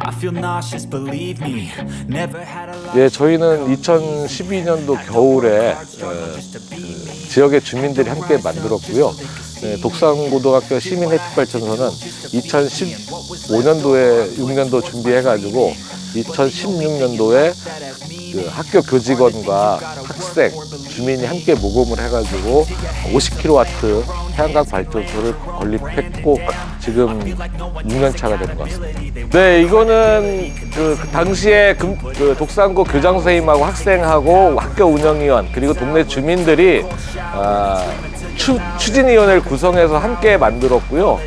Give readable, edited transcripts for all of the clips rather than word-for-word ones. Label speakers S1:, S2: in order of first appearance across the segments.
S1: I feel nauseous, believe me. Never had a life.
S2: 예, 저희는 2012년도 겨울에 지역의 주민들이 함께 만들었고요. 독산고등학교 시민 햇빛발전소는 2015년도에 6년도 준비해가지고 2016년도에 그 학교 교직원과 학생, 주민이 함께 모금을 해가지고 50kW 태양광 발전소를 건립했고 지금 6년 차가 되는 것 같습니다. 네, 이거는 그 당시에 그 독산고 교장 선생님하고 학생하고 학교 운영위원 그리고 동네 주민들이 추진위원회를 구성해서 함께 만들었고요.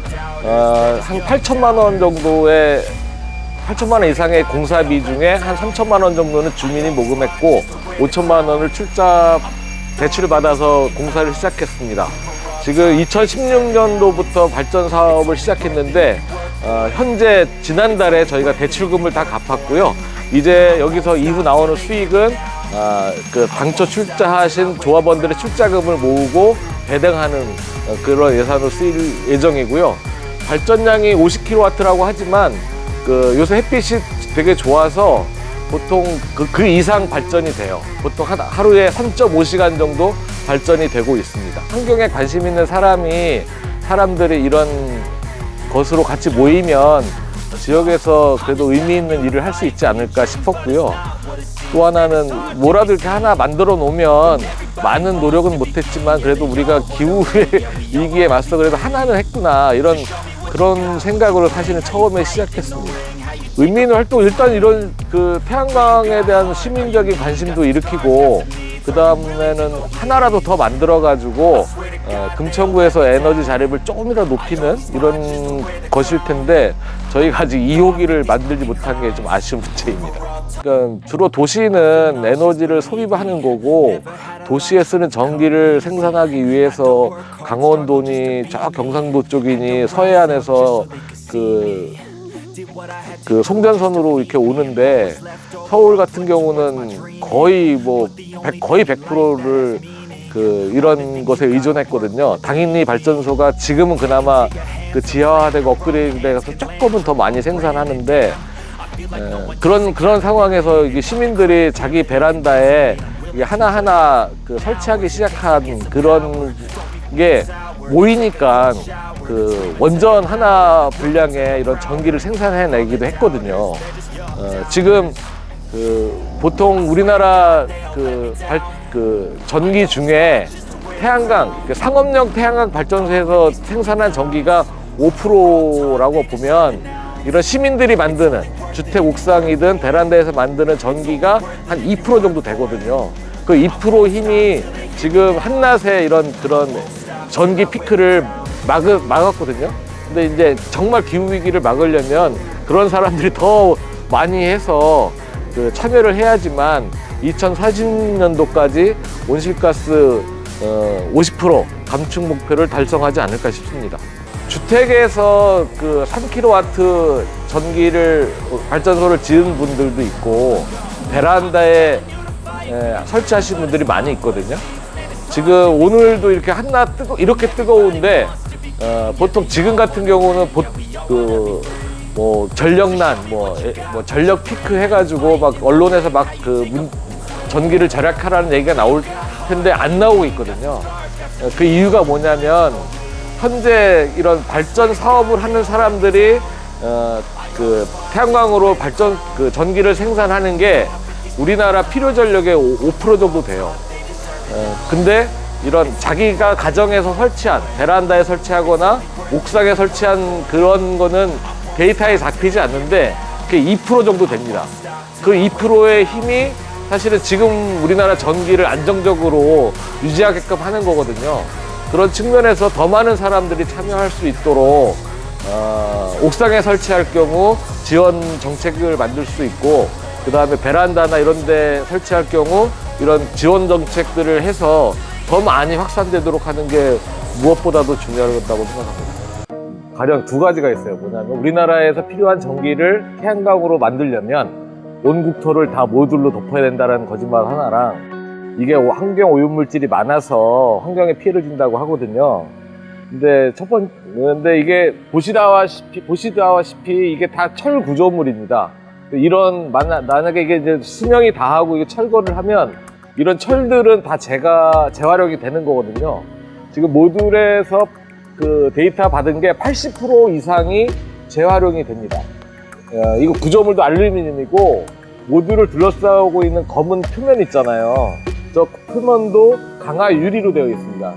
S2: 한 8천만 원 정도의 8천만 원 이상의 공사비 중에 한 3천만 원 정도는 주민이 모금했고 5천만 원을 출자 대출을 받아서 공사를 시작했습니다. 지금 2016년도부터 발전 사업을 시작했는데 현재 지난달에 저희가 대출금을 다 갚았고요. 이제 여기서 이후 나오는 수익은 그 당초 출자하신 조합원들의 출자금을 모으고 배당하는 그런 예산으로 쓰일 예정이고요. 발전량이 50kW라고 하지만 요새 햇빛이 되게 좋아서 보통 그 이상 발전이 돼요. 보통 하루에 3.5시간 정도 발전이 되고 있습니다. 환경에 관심 있는 사람들이 이런 것으로 같이 모이면 지역에서 그래도 의미 있는 일을 할 수 있지 않을까 싶었고요. 또 하나는 뭐라도 이렇게 하나 만들어 놓으면 많은 노력은 못했지만 그래도 우리가 기후 위기에 맞서 그래도 하나는 했구나 그런 생각으로 사실은 처음에 시작했습니다. 의미 있는 활동 일단 이런 그 태양광에 대한 시민적인 관심도 일으키고 그 다음에는 하나라도 더 만들어 가지고 금천구에서 에너지 자립을 조금이라도 높이는 이런 것일 텐데 저희가 아직 2호기를 만들지 못한 게 좀 아쉬운 문제입니다. 그러니까 주로 도시는 에너지를 소비하는 거고 도시에 쓰는 전기를 생산하기 위해서 강원도니 저 경상도 쪽이니 서해안에서 그 송전선으로 이렇게 오는데 서울 같은 경우는 거의 100%를 이런 것에 의존했거든요. 당연히 발전소가 지금은 그나마 지하화되고 업그레이드돼서 조금은 더 많이 생산하는데 그런 상황에서 이게 시민들이 자기 베란다에 이게 하나하나 설치하기 시작한 그런 게 모이니까 원전 하나 분량의 이런 전기를 생산해내기도 했거든요. 지금 보통 우리나라 전기 중에 태양광, 상업용 태양광 발전소에서 생산한 전기가 5%라고 보면 이런 시민들이 만드는 주택 옥상이든 베란다에서 만드는 전기가 한 2% 정도 되거든요. 그 2% 힘이 지금 한낮에 그런 전기 피크를 막았거든요. 근데 이제 정말 기후위기를 막으려면 그런 사람들이 더 많이 해서 참여를 해야지만 2040년도까지 온실가스 50% 감축 목표를 달성하지 않을까 싶습니다. 주택에서 3kW 발전소를 지은 분들도 있고 베란다에 설치하신 분들이 많이 있거든요. 지금 오늘도 이렇게 한낮 이렇게 뜨거운데 보통 지금 같은 경우는 전력난, 전력 피크 해가지고 막 언론에서 전기를 절약하라는 얘기가 나올 텐데 안 나오고 있거든요. 그 이유가 뭐냐면 현재 이런 발전 사업을 하는 사람들이 태양광으로 전기를 생산하는 게 우리나라 필요 전력의 5% 정도 돼요. 근데 이런 자기가 가정에서 설치한 베란다에 설치하거나 옥상에 설치한 그런 거는 데이터에 잡히지 않는데 그게 2% 정도 됩니다. 그 2%의 힘이 사실은 지금 우리나라 전기를 안정적으로 유지하게끔 하는 거거든요. 그런 측면에서 더 많은 사람들이 참여할 수 있도록 옥상에 설치할 경우 지원 정책을 만들 수 있고 그 다음에 베란다나 이런 데 설치할 경우 이런 지원 정책들을 해서 더 많이 확산되도록 하는 게 무엇보다도 중요하다고 생각합니다. 가령 두 가지가 있어요. 뭐냐면 우리나라에서 필요한 전기를 태양광으로 만들려면 온 국토를 다 모듈로 덮어야 된다는 거짓말 하나랑 이게 환경 오염물질이 많아서 환경에 피해를 준다고 하거든요. 근데 근데 이게 보시다시피 이게 다 철 구조물입니다. 이런 만약에 이게 이제 수명이 다하고 이게 철거를 하면 이런 철들은 다 재활용이 되는 거거든요. 지금 모듈에서 그 데이터 받은 게 80% 이상이 재활용이 됩니다. 이거 구조물도 알루미늄이고 모듈을 둘러싸고 있는 검은 표면 있잖아요. 저 표면도 강화 유리로 되어 있습니다.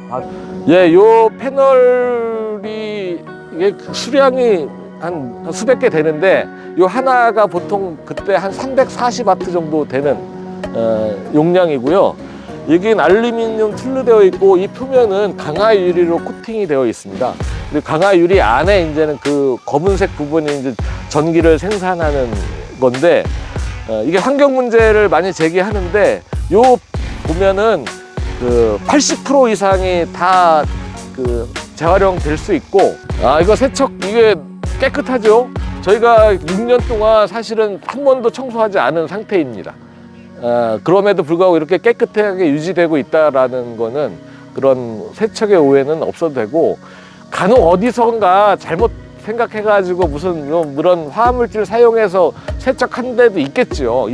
S2: 요 패널이 이게 수량이 한 수백 개 되는데 요 하나가 보통 그때 한 340와트 정도 되는 용량이고요. 여기는 알루미늄 틀로 되어 있고 이 표면은 강화 유리로 코팅이 되어 있습니다. 그리고 강화 유리 안에 이제는 그 검은색 부분이 이제 전기를 생산하는 건데 이게 환경 문제를 많이 제기하는데 요 보면은 그 80% 이상이 다 그 재활용 될 수 있고 이거 세척 이게 깨끗하죠. 저희가 6년 동안 사실은 한 번도 청소하지 않은 상태입니다. 그럼에도 불구하고 이렇게 깨끗하게 유지되고 있다라는 거는 그런 세척의 오해는 없어도 되고 간혹 어디선가 잘못 생각해가지고 무슨 그런 화학물질을 사용해서 세척한 데도 있겠죠.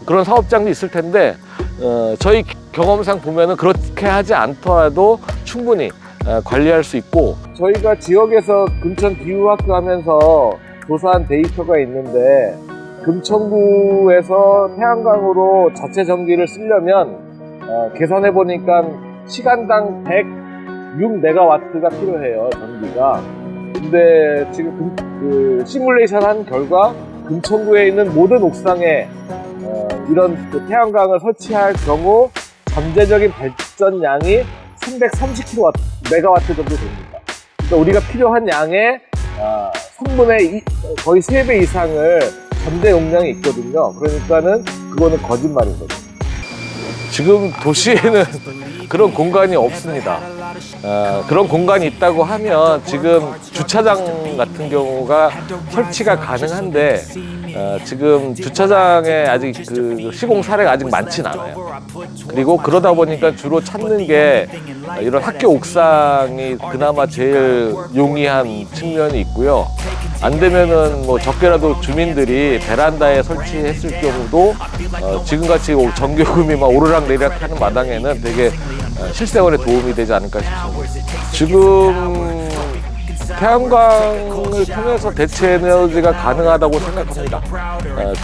S2: 그런 사업장도 있을 텐데 저희 경험상 보면은 그렇게 하지 않더라도 충분히 관리할 수 있고 저희가 지역에서 금천 기후학교 하면서 조사한 데이터가 있는데 금천구에서 태양광으로 자체 전기를 쓰려면 계산해 보니까 시간당 106메가와트가 필요해요, 전기가. 근데 지금 그 시뮬레이션 한 결과 금천구에 있는 모든 옥상에 이런 그 태양광을 설치할 경우 잠재적인 발전량이 330메가와트 정도 됩니다. 그러니까 우리가 필요한 양의 3분의 2, 거의 3배 이상을 잠재 용량이 있거든요. 그러니까는 그거는 거짓말인 거죠. 지금 도시에는 그런 공간이 없습니다. 그런 공간이 있다고 하면 지금 주차장 같은 경우가 설치가 가능한데 지금 주차장에 아직 그 시공 사례가 아직 많진 않아요. 그리고 그러다 보니까 주로 찾는 게 이런 학교 옥상이 그나마 제일 용이한 측면이 있고요. 안 되면은 뭐 적게라도 주민들이 베란다에 설치했을 경우도 지금같이 전기요금이 막 오르락내리락 하는 마당에는 되게 실생활에 도움이 되지 않을까 싶습니다. 지금 태양광을 통해서 대체 에너지가 가능하다고 생각합니다.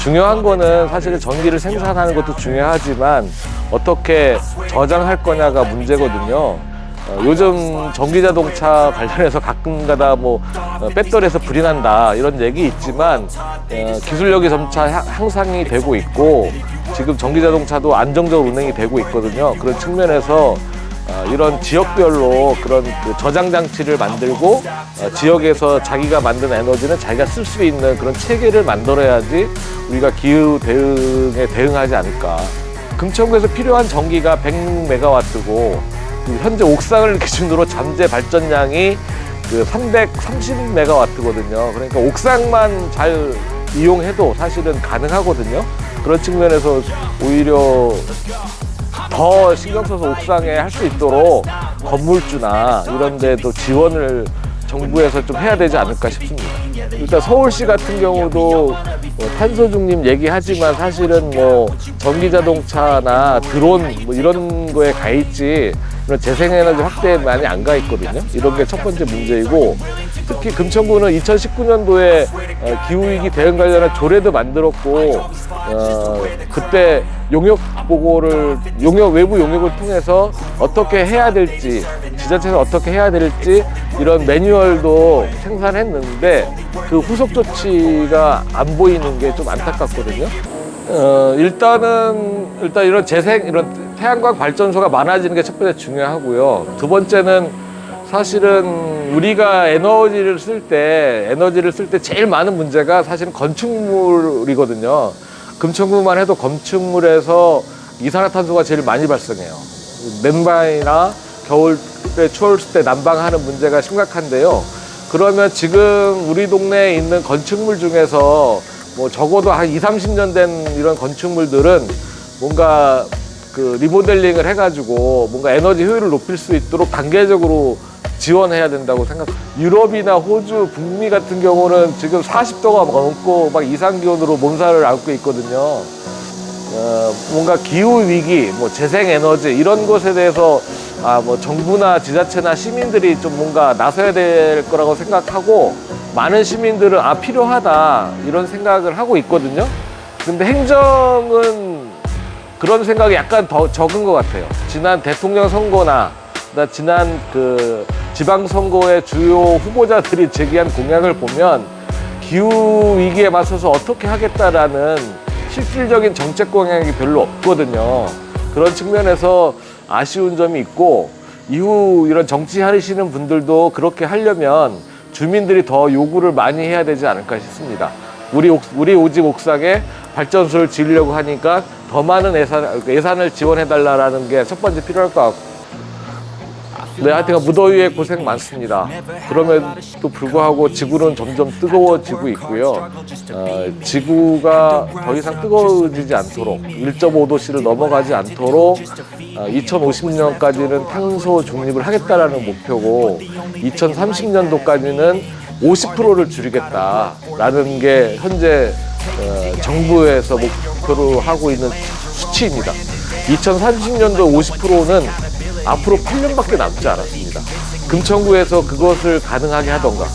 S2: 중요한 거는 사실은 전기를 생산하는 것도 중요하지만 어떻게 저장할 거냐가 문제거든요. 요즘 전기자동차 관련해서 가끔가다 뭐 배터리에서 불이 난다 이런 얘기 있지만 기술력이 점차 향상이 되고 있고 지금 전기자동차도 안정적으로 운행이 되고 있거든요. 그런 측면에서 이런 지역별로 그런 그 저장 장치를 만들고 지역에서 자기가 만든 에너지는 자기가 쓸 수 있는 그런 체계를 만들어야지 우리가 기후 대응에 대응하지 않을까. 금천구에서 필요한 전기가 100메가와트고 현재 옥상을 기준으로 잠재 발전량이 그 330메가와트거든요. 그러니까 옥상만 잘 이용해도 사실은 가능하거든요. 그런 측면에서 오히려 더 신경 써서 옥상에 할 수 있도록 건물주나 이런 데도 지원을 정부에서 좀 해야 되지 않을까 싶습니다. 일단 서울시 같은 경우도 뭐 탄소 중립 얘기하지만 사실은 뭐 전기자동차나 드론 뭐 이런 거에 가 있지 이런 재생에너지 확대에 많이 안 가 있거든요. 이런 게 첫 번째 문제이고 특히 금천구는 2019년도에 기후위기 대응 관련한 조례도 만들었고 그때 용역 보고를 외부 용역을 통해서 어떻게 해야 될지 지자체에서 어떻게 해야 될지 이런 매뉴얼도 생산했는데 그 후속 조치가 안 보이는 게 좀 안타깝거든요. 일단 이런 이런 태양광 발전소가 많아지는 게 첫 번째 중요하고요. 두 번째는 사실은 우리가 에너지를 쓸 때 제일 많은 문제가 사실은 건축물이거든요. 금천구만 해도 건축물에서 이산화탄소가 제일 많이 발생해요. 냉방이나 겨울에 추웠을 때 난방하는 문제가 심각한데요. 그러면 지금 우리 동네에 있는 건축물 중에서 뭐 적어도 한 20-30년 된 이런 건축물들은 뭔가 그 리모델링을 해가지고 뭔가 에너지 효율을 높일 수 있도록 단계적으로 지원해야 된다고 생각합니다. 유럽이나 호주, 북미 같은 경우는 지금 40도가 넘고 막 이상기온으로 몸살을 앓고 있거든요. 뭔가 기후 위기, 뭐 재생 에너지 이런 것에 대해서 뭐 정부나 지자체나 시민들이 좀 뭔가 나서야 될 거라고 생각하고, 많은 시민들은 필요하다 이런 생각을 하고 있거든요. 근데 행정은 그런 생각이 약간 더 적은 것 같아요. 지난 대통령 선거나 지난 그 지방선거의 주요 후보자들이 제기한 공약을 보면 기후 위기에 맞서서 어떻게 하겠다라는 실질적인 정책 공약이 별로 없거든요. 그런 측면에서 아쉬운 점이 있고, 이후 이런 정치하시는 분들도 그렇게 하려면 주민들이 더 요구를 많이 해야 되지 않을까 싶습니다. 우리 오집 옥상에 발전소를 지으려고 하니까 더 많은 예산을 지원해달라는 게 첫 번째 필요할 것 같고, 네, 하여튼 무더위에 고생 많습니다. 그럼에도 불구하고 지구는 점점 뜨거워지고 있고요. 지구가 더 이상 뜨거워지지 않도록 1.5도씨를 넘어가지 않도록 2050년까지는 탄소 중립을 하겠다라는 목표고, 2030년도까지는 50%를 줄이겠다라는 게 현재 정부에서 목표로 하고 있는 수치입니다. 2030년도 50%는 앞으로 8년밖에 남지 않았습니다. 금천구에서 그것을 가능하게 하던가,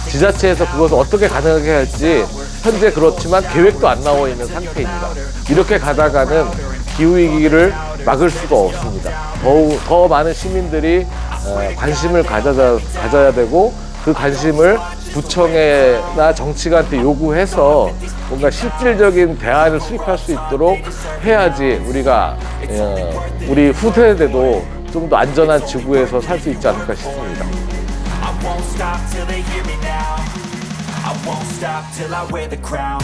S2: 지자체에서 그것을 어떻게 가능하게 할지 현재 그렇지만 계획도 안 나와 있는 상태입니다. 이렇게 가다가는 기후위기를 막을 수가 없습니다. 더 많은 시민들이 관심을 가져야 되고, 그 관심을 구청이나 정치가한테 요구해서 뭔가 실질적인 대안을 수립할 수 있도록 해야지 우리가 우리 후세대도 좀 더 안전한 지구에서 살 수 있지 않을까 싶습니다.
S1: I won't stop till they hear me now. I won't stop till I wear the crown.